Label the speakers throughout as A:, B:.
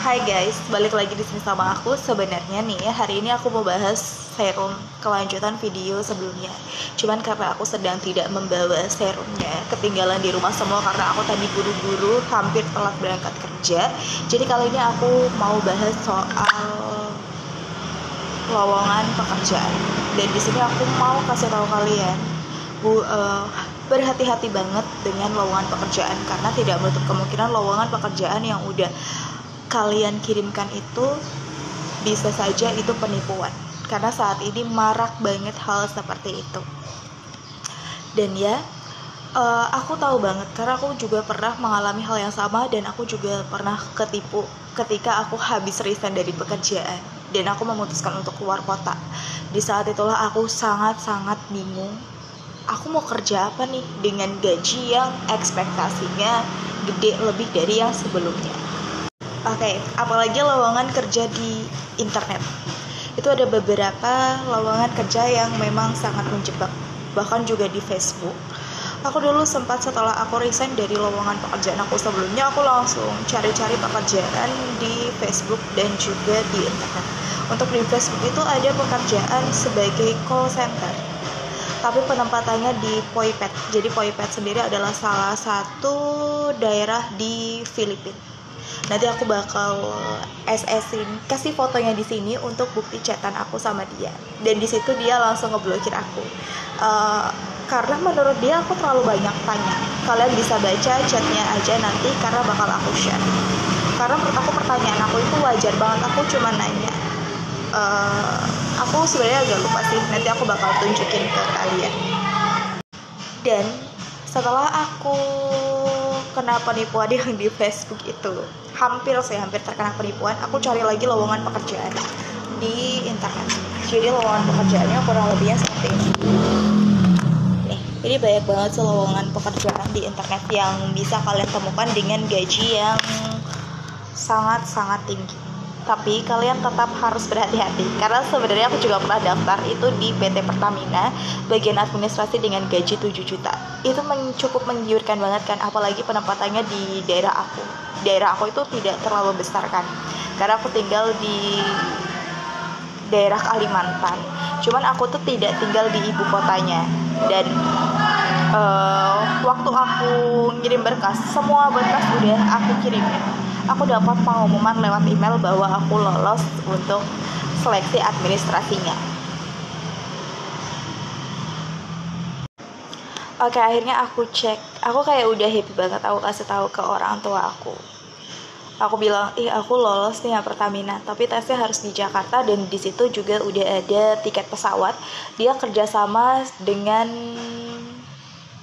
A: Hai guys, balik lagi di sini sama aku. Sebenarnya nih, hari ini aku mau bahas serum kelanjutan video sebelumnya. Cuman karena aku sedang tidak membawa serumnya, ketinggalan di rumah semua karena aku tadi buru-buru, hampir telat berangkat kerja. Jadi kali ini aku mau bahas soal lowongan pekerjaan. Dan di sini aku mau kasih tahu kalian, berhati-hati banget dengan lowongan pekerjaan karena tidak menutup kemungkinan lowongan pekerjaan yang udah kalian kirimkan itu bisa saja itu penipuan, karena saat ini marak banget hal seperti itu. Dan ya, aku tahu banget karena aku juga pernah mengalami hal yang sama, dan aku juga pernah ketipu ketika aku habis resign dari pekerjaan dan aku memutuskan untuk keluar kota. Di saat itulah aku sangat-sangat bingung, aku mau kerja apa nih dengan gaji yang ekspektasinya gede lebih dari yang sebelumnya. Oke, apalagi lowongan kerja di internet. Itu ada beberapa lowongan kerja yang memang sangat menjebak. Bahkan juga di Facebook. Aku dulu sempat setelah aku resign dari lowongan pekerjaan aku sebelumnya, aku langsung cari-cari pekerjaan di Facebook dan juga di internet. Untuk di Facebook itu ada pekerjaan sebagai call center, tapi penempatannya di Poipet. Jadi Poipet sendiri adalah salah satu daerah di Filipina. Nanti aku bakal SS-in, kasih fotonya di sini untuk bukti chatan aku sama dia. Dan di situ dia langsung ngeblokir aku. Karena menurut dia aku terlalu banyak tanya. Kalian bisa baca chatnya aja nanti karena bakal aku share. Karena menurut aku pertanyaan aku itu wajar banget, aku cuma nanya. Aku sebenarnya agak lupa sih, nanti aku bakal tunjukin ke kalian. Dan setelah aku kena penipuan yang di Facebook itu, hampir terkena penipuan, aku cari lagi lowongan pekerjaan di internet. Jadi lowongan pekerjaannya kurang lebihnya seperti ini. Nih, ini banyak banget sih lowongan pekerjaan di internet yang bisa kalian temukan dengan gaji yang sangat-sangat tinggi. Tapi kalian tetap harus berhati-hati, karena sebenarnya aku juga pernah daftar itu di PT Pertamina bagian administrasi dengan gaji 7 juta. Itu cukup menggiurkan banget kan, apalagi penempatannya di daerah aku. Daerah aku itu tidak terlalu besar kan, karena aku tinggal di daerah Kalimantan. Cuman aku tuh tidak tinggal di ibu kotanya. Dan waktu aku ngirim berkas, semua berkas udah aku kirimin. Aku dapat pengumuman lewat email bahwa aku lolos untuk seleksi administrasinya. Oke, akhirnya aku cek. Aku kayak udah happy banget, aku kasih tahu ke orang tua aku. Aku bilang, aku lolos nih ya Pertamina, tapi tesnya harus di Jakarta, dan di situ juga udah ada tiket pesawat. Dia kerjasama dengan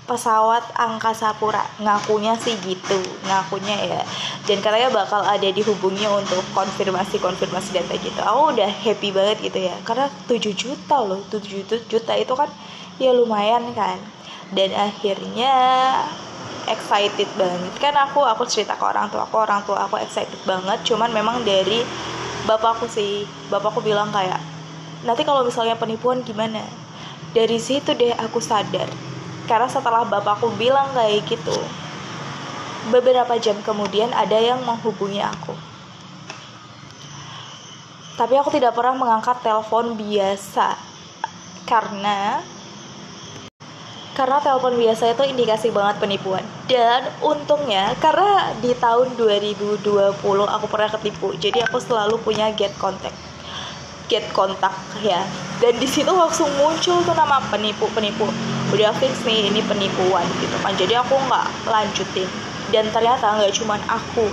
A: pesawat Angkasa Pura, ngakunya sih gitu, ngakunya ya. Dan katanya bakal ada dihubungi untuk konfirmasi data gitu. Aku udah happy banget gitu ya, karena 7 juta loh, 7 juta itu kan ya lumayan kan. Dan akhirnya excited banget kan, aku cerita ke orang tua aku excited banget. Cuman memang dari bapakku bilang kayak, nanti kalau misalnya penipuan gimana. Dari situ deh aku sadar, karena setelah bapakku bilang kayak gitu, beberapa jam kemudian ada yang menghubungi aku. Tapi aku tidak pernah mengangkat telepon biasa, karena telepon biasa itu indikasi banget penipuan. Dan untungnya karena di tahun 2020 aku pernah ketipu, jadi aku selalu punya get kontak ya. Dan di situ langsung muncul tuh nama penipu. Udah fix nih ini penipuan gitu kan. Jadi aku nggak lanjutin. Dan ternyata nggak cuman aku,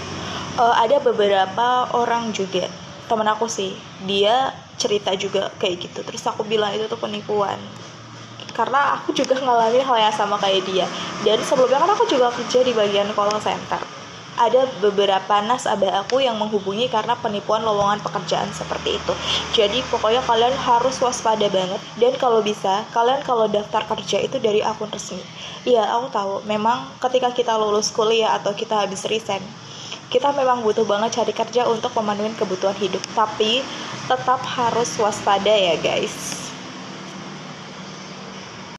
A: ada beberapa orang juga, temen aku sih, dia cerita juga kayak gitu. Terus aku bilang itu tuh penipuan, karena aku juga ngalamin hal yang sama kayak dia. Dan sebelumnya kan aku juga kerja di bagian call center. Ada beberapa nasabah aku yang menghubungi karena penipuan lowongan pekerjaan seperti itu. Jadi pokoknya kalian harus waspada banget. Dan kalau bisa, kalian kalau daftar kerja itu dari akun resmi. Iya, aku tahu, memang ketika kita lulus kuliah atau kita habis resign, kita memang butuh banget cari kerja untuk memenuhi kebutuhan hidup. Tapi tetap harus waspada ya guys.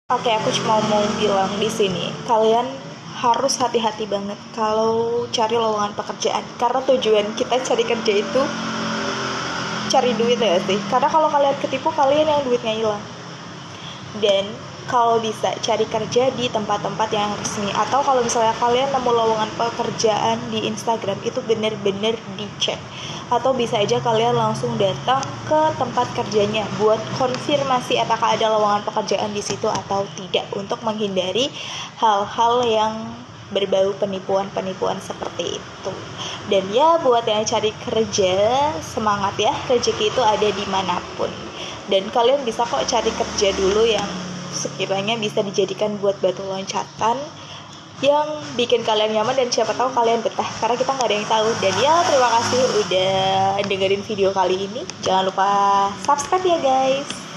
A: Oke, aku cuma mau bilang di sini, kalian harus hati-hati banget kalau cari lowongan pekerjaan, karena tujuan kita cari kerja itu cari duit ya sih. Karena kalau kalian ketipu, kalian yang duitnya hilang. Dan kalau bisa cari kerja di tempat-tempat yang resmi, atau kalau misalnya kalian nemu lowongan pekerjaan di Instagram itu bener-bener dicek, atau bisa aja kalian langsung datang ke tempat kerjanya buat konfirmasi apakah ada lowongan pekerjaan di situ atau tidak, untuk menghindari hal-hal yang berbau penipuan-penipuan seperti itu. Dan ya, buat yang cari kerja, semangat ya, rezeki itu ada dimanapun. Dan kalian bisa kok cari kerja dulu yang sekiranya bisa dijadikan buat batu loncatan yang bikin kalian nyaman, dan siapa tahu kalian betah, karena kita nggak ada yang tahu. Dan ya, terima kasih udah dengerin video kali ini. Jangan lupa subscribe ya guys.